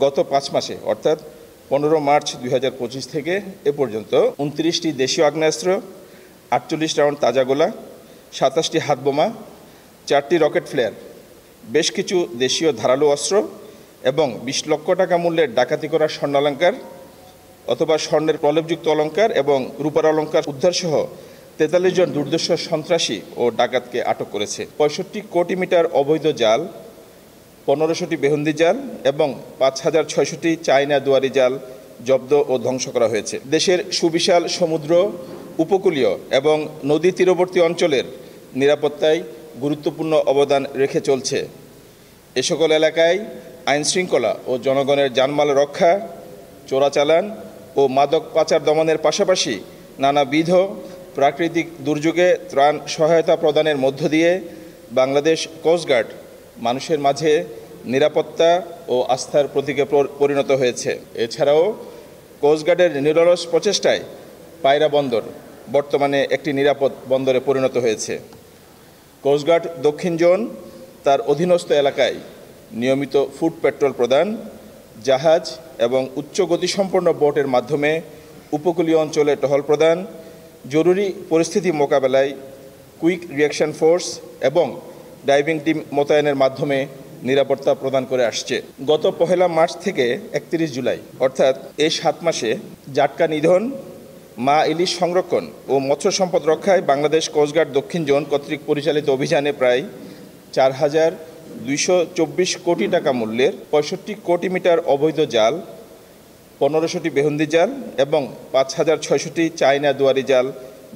গত ৫ মাসে অর্থাৎ ১৫ মার্চ ২০২৫ থেকে এ পর্যন্ত ২৯টি দেশীয় আগ্নেয়াস্ত্র, ৪৮ রাউন্ড তাজা গোলা, ২৭টি হাতবোমা, ৪টি রকেট ফ্লেয়ার, বেশ কিছু দেশীয় ধারালো অস্ত্র এবং ২০ লক্ষ টাকা মূল্যের ডাকাতি করা স্বর্ণালঙ্কার অথবা স্বর্ণের প্রলেপযুক্ত অলঙ্কার এবং রূপার অলঙ্কার উদ্ধারসহ ৪৩ জন দুর্ধর্ষ সন্ত্রাসী ও ডাকাতকে আটক করেছে। ৬৫ কোটি মিটার অবৈধ জাল, ১৫০০টি বেহুন্দি জাল এবং ৫,৬০০টি চায়না দুয়ারি জাল জব্দ ও ধ্বংস করা হয়েছে। দেশের সুবিশাল সমুদ্র, উপকূলীয় এবং নদী তীরবর্তী অঞ্চলের নিরাপত্তায় গুরুত্বপূর্ণ অবদান রেখে চলছে। এ সকল এলাকায় আইনশৃঙ্খলা ও জনগণের জানমাল রক্ষা, চোরাচালান ও মাদক পাচার দমনের পাশাপাশি নানাবিধ প্রাকৃতিক দুর্যোগে ত্রাণ সহায়তা প্রদানের মধ্য দিয়ে বাংলাদেশ কোস্টগার্ড মানুষের মাঝে নিরাপত্তা ও আস্থার প্রতীকে পরিণত হয়েছে। এছাড়াও কোস্টগার্ডের নিরলস প্রচেষ্টায় পায়রা বন্দর বর্তমানে একটি নিরাপদ বন্দরে পরিণত হয়েছে। কোস্টগার্ড দক্ষিণ জোন তার অধীনস্থ এলাকায় নিয়মিত ফুড পেট্রোল প্রদান, জাহাজ এবং উচ্চ গতিসম্পন্ন বোটের মাধ্যমে উপকূলীয় অঞ্চলে টহল প্রদান, জরুরি পরিস্থিতি মোকাবেলায় কুইক রিঅ্যাকশন ফোর্স এবং ডাইভিং টিম মোতায়েনের মাধ্যমে নিরাপত্তা প্রদান করে আসছে। গত ১ মার্চ থেকে ৩১ জুলাই অর্থাৎ এই ৭ মাসে জাটকা নিধন, মা ইলিশ সংরক্ষণ ও মৎস্য সম্পদ রক্ষায় বাংলাদেশ কোস্টগার্ড দক্ষিণ জোন কর্তৃক পরিচালিত অভিযানে প্রায় ৪,২২৪ কোটি টাকা মূল্যের ৬৫ কোটি মিটার অবৈধ জাল, ১৫০০টি বেহুন্দি জাল এবং ৫,৬০০টি চায়না দুয়ারি জাল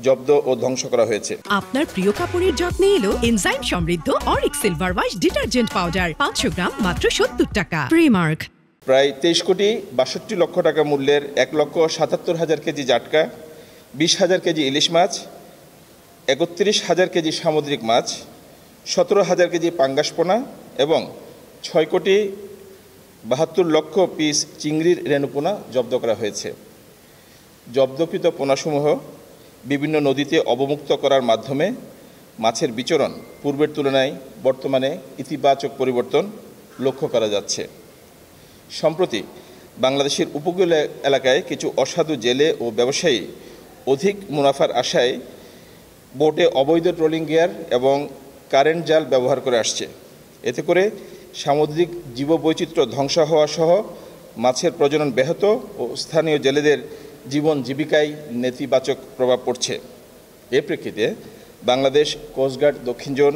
জব্দ ও ধ্বংস করা হয়েছে। আপনার প্রিয় কাপড়ের যত্নে এলো এনজাইম সমৃদ্ধ Arik silver wash detergent powder ৫০০ গ্রাম মাত্র ৭০ টাকা। প্রিমার্ক। প্রায় ২৩ কোটি ৬২ লক্ষ টাকা মূল্যের ১,৭৭,০০০ কেজি জাটকা, ২০,০০০ কেজি ইলিশ মাছ, ৩১,০০০ কেজি সামুদ্রিক মাছ, ১৭,০০০ কেজি পাঙ্গাস পোনা এবং ৬ কোটি ৭২ লক্ষ পিস চিংড়ির রেণুপোনা জব্দ করা হয়েছে। জব্দকৃত পোনাসমূহ বিভিন্ন নদীতে অবমুক্ত করার মাধ্যমে মাছের বিচরণ পূর্বের তুলনায় বর্তমানে ইতিবাচক পরিবর্তন লক্ষ্য করা যাচ্ছে। সম্প্রতি বাংলাদেশের উপকূলীয় এলাকায় কিছু অসাধু জেলে ও ব্যবসায়ী অধিক মুনাফার আশায় বোটে অবৈধ ট্রলিং গিয়ার এবং কারেন্ট জাল ব্যবহার করে আসছে। এতে করে সামুদ্রিক জীববৈচিত্র্য ধ্বংস হওয়া সহ মাছের প্রজনন ব্যাহত ও স্থানীয় জেলেদের জীবন জীবিকায় নেতিবাচক প্রভাব পড়ছে। এর প্রেক্ষিতে বাংলাদেশ কোস্টগার্ড দক্ষিণ জোন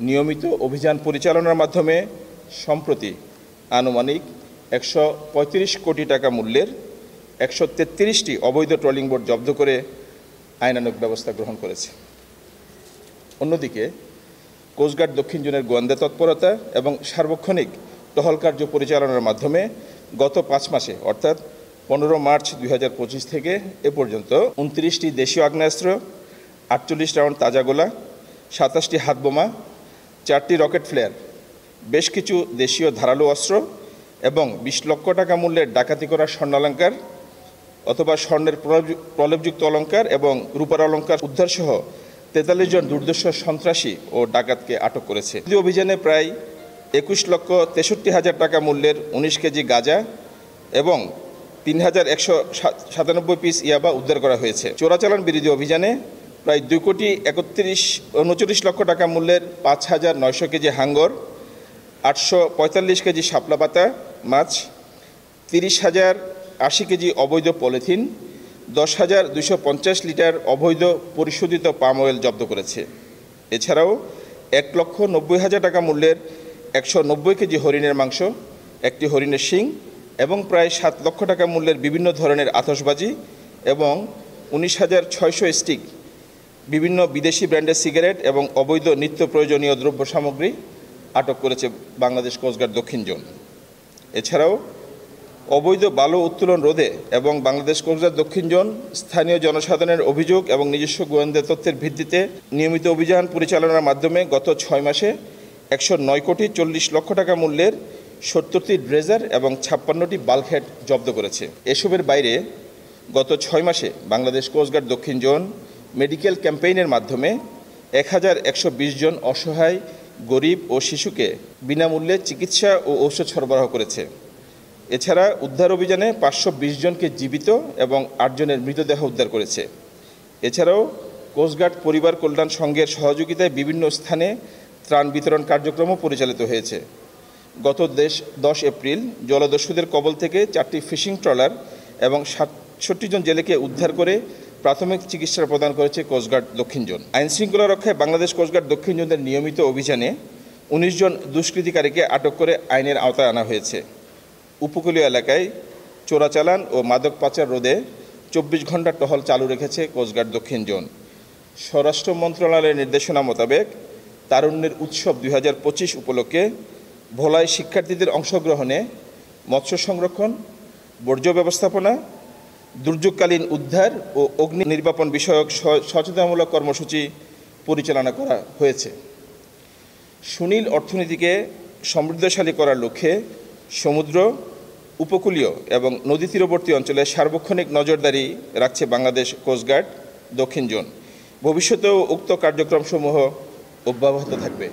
নিয়মিত অভিযান পরিচালনার মাধ্যমে সম্প্রতি আনুমানিক ১৩৫ কোটি টাকা মূল্যের ১৩৩টি অবৈধ ট্রলিং বোট জব্দ করে আইনানুগ ব্যবস্থা গ্রহণ করেছে। অন্যদিকে কোস্টগার্ড দক্ষিণ জোনের গোয়েন্দা তৎপরতা এবং সার্বক্ষণিক টহল কার্য পরিচালনার মাধ্যমে গত ৫ মাসে অর্থাৎ ১৫ মার্চ ২০২৫ থেকে এ পর্যন্ত ২৯টি দেশীয় আগ্নেয়াস্ত্র, ৪৮ রাউন্ড তাজা গোলা, ২৭টি হাতবোমা, ৪টি রকেট ফ্লেয়ার, বেশ কিছু দেশীয় ধারালো অস্ত্র এবং ২০ লক্ষ টাকা মূল্যের ডাকাতি করা স্বর্ণালঙ্কার অথবা স্বর্ণের প্রলেপযুক্ত অলঙ্কার এবং রূপার অলঙ্কার উদ্ধারসহ ৪৩ জন দুর্ধর্ষ সন্ত্রাসী ও ডাকাতকে আটক করেছে। এই অভিযানে প্রায় ২১,৬৩,০০০ টাকা মূল্যের ১৯ কেজি গাঁজা এবং ৩,১৯৭ পিস ইয়াবা উদ্ধার করা হয়েছে। চোরাচালান বিরোধী অভিযানে প্রায় ২,৩৯ লক্ষ টাকা মূল্যের ৫,৯০০ কেজি হাঙ্গর, ৮৪৫ কেজি শাপলা পাতা মাছ, ৩০,০৮০ কেজি অবৈধ পলিথিন, ১০,২৫০ লিটার অবৈধ পরিশোধিত পাম অয়েল জব্দ করেছে। এছাড়াও ১,৯০,০০০ টাকা মূল্যের ১৯০ কেজি হরিণের মাংস, একটি হরিণের শিং এবং প্রায় ৭ লক্ষ টাকা মূল্যের বিভিন্ন ধরনের আতশবাজি এবং ১৯,৬০০ স্টিক বিভিন্ন বিদেশি ব্র্যান্ডের সিগারেট এবং অবৈধ নিত্য প্রয়োজনীয় দ্রব্য সামগ্রী আটক করেছে বাংলাদেশ কোস্টগার্ড দক্ষিণ জোন। এছাড়াও অবৈধ বালু উত্তোলন রোধে এবং বাংলাদেশ কোস্টগার্ড দক্ষিণ জোন স্থানীয় জনসাধারণের অভিযোগ এবং নিজস্ব গোয়েন্দা তথ্যের ভিত্তিতে নিয়মিত অভিযান পরিচালনার মাধ্যমে গত ৬ মাসে ১০৯ কোটি ৪০ লক্ষ টাকা মূল্যের ৭০টি ড্রেজার এবং ৫৬টি বাল্কহেড জব্দ করেছে। এসবের বাইরে গত ৬ মাসে বাংলাদেশ কোস্টগার্ড দক্ষিণ জোন মেডিকেল ক্যাম্পেইনের মাধ্যমে ১,১২০ জন অসহায় গরিব ও শিশুকে বিনামূল্যে চিকিৎসা ও ঔষধ সরবরাহ করেছে। এছাড়া উদ্ধার অভিযানে 520 জনকে জীবিত এবং 8 জনের মৃতদেহ উদ্ধার করেছে। এছাড়াও কোস্টগার্ড পরিবার কল্যাণ সংঘের সহযোগিতায় বিভিন্ন স্থানে ত্রাণ বিতরণ কার্যক্রমও পরিচালিত হয়েছে। গত 10 এপ্রিল জলদস্যুদের কবল থেকে 4টি ফিশিং ট্রলার এবং 67 জন জেলেকে উদ্ধার করে প্রাথমিক চিকিৎসা প্রদান করেছে কোস্টগার্ড দক্ষিণ জোন। আইনশৃঙ্খলা রক্ষায় বাংলাদেশ কোস্টগার্ড দক্ষিণ জোনের নিয়মিত অভিযানে 19 জন দুষ্কৃতিকারীকে আটক করে আইনের আওতায় আনা হয়েছে। উপকূলীয় এলাকায় চোরাচালান ও মাদক পাচার রোধে 24 ঘণ্টা টহল চালু রেখেছে কোস্টগার্ড দক্ষিণ জোন। স্বরাষ্ট্র মন্ত্রণালয়ের নির্দেশনা মোতাবেক তারুণ্যের উৎসব 2025 উপলক্ষে ভোলায় শিক্ষার্থীদের অংশগ্রহণে মৎস্য সংরক্ষণ, বর্জ্য ব্যবস্থাপনা, দুর্যোগকালীন উদ্ধার ও অগ্নি নির্বাপন বিষয়ক সচেতনতামূলক কর্মসূচি পরিচালনা করা হয়েছে। সুনীল অর্থনীতিকে সমৃদ্ধশালী করার লক্ষ্যে সমুদ্র, উপকূলীয় এবং নদী তীরবর্তী অঞ্চলে সার্বক্ষণিক নজরদারি রাখছে বাংলাদেশ কোস্টগার্ড দক্ষিণ জোন। ভবিষ্যতেও উক্ত কার্যক্রমসমূহ অব্যাহত থাকবে।